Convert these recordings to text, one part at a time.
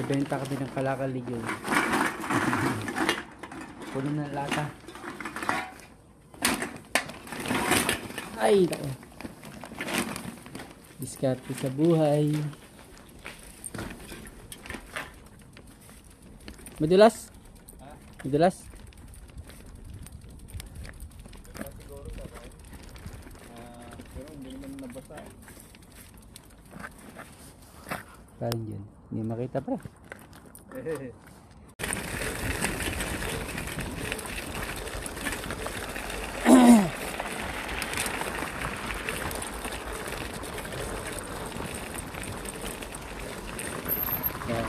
Bebenta kami ng kalakal legion. Puno ng lata. Ay, nako. Diskarte sa buhay. Madulas? Madulas? Pero hindi naman nabasa. Parang yun. Hindi makita pa.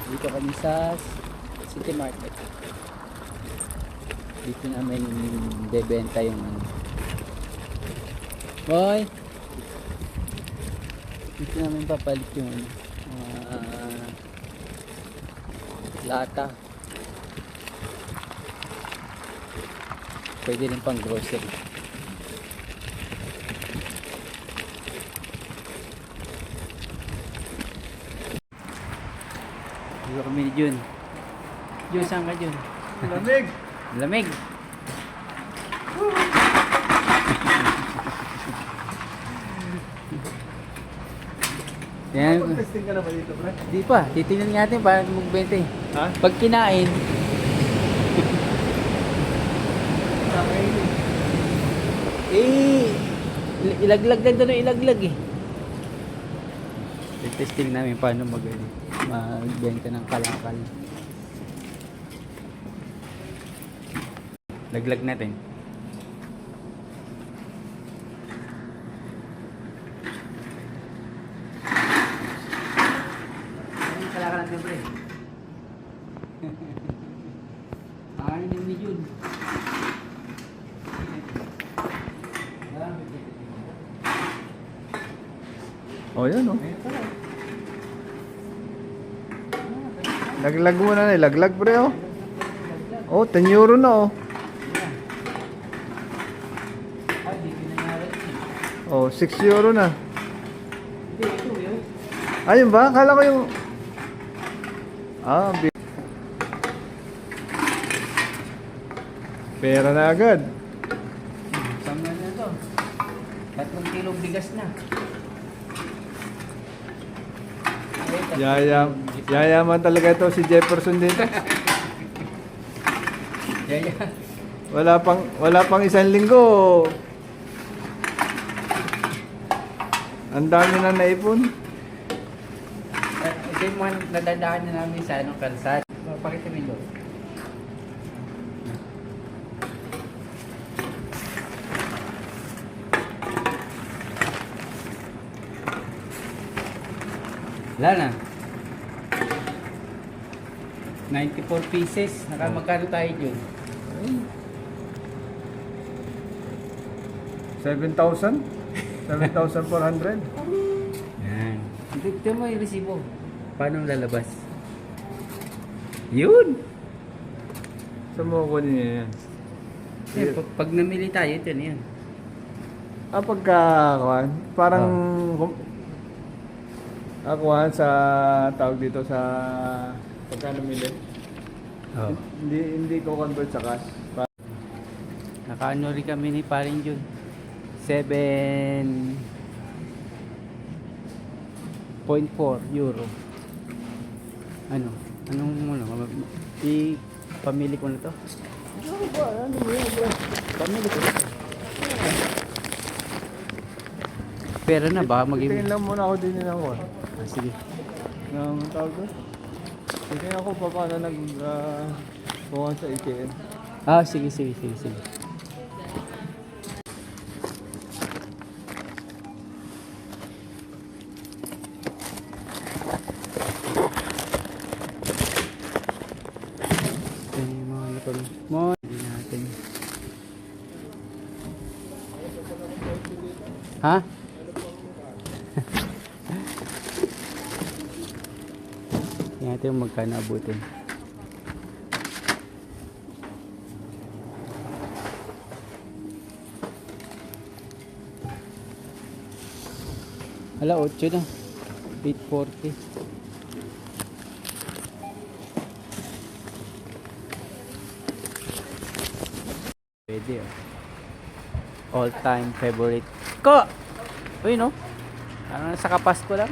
Dito kami sa City Market. Dito namin bebenta yung ano. Boy! Dito namin papalit yung lata. Pwede rin pang grocery. Dito kami ni Jun. Jun, saan ka Jun? Lamig! Lamig! Yan. Testing ka na ba dito, pre? Di pa, titingnan natin para magbenta eh. Ha? Pag kinain, ilaglag na doon, ilaglag eh. Testing namin paano magbenta ng kalakal. Laglag natin. Ang kalakal natin, pre. Makainin ni Jun. Oh, yan oh. Laglag mo na eh. Laglag, pre oh. Oh, 10 euro na oh. Oh, 6 euro na. Ayun ba? Kala ko yung... Pera na agad. Saan na to? 3 kilong bigas na. Yayaman talaga ito si Jefferson dito. Wala pang 1 linggo. Ang dami na naipon. Ito yung mga nadadaan na namin sa anong kalsada. Pakita mo yun. Wala na. 94 pieces. Magkano tayo dyan? 7,000? 7,400? Yan. Ito mo yung resibo. Paano lalabas? Yun! Saan mo kunin niya yan? Pag namili tayo, ito na yan. Pagkakuhan? Parang... Akuhan sa tawag dito sa pagkano mili. Oh. Hindi ko convert sa cash. Nakaano rin kami ni Paring Jun. 7.4 euro. Anong pamili ko na to? Ano ba? Ano mo yun, bro? Pamili ko na to. Pera na ba? Tingin lang muna ako din yun ako. Sige. Ang tawag ko? Tingin ako pa paano buwan sa ATM. Sige. Ito yung mga lapag mo. Hindi natin. Ha? Tingnan natin yung magkano abutin. Hala, 8 na. 8.40. Pwede oh. All time favorite ko. Uy no. Ano sa kapas ko lang.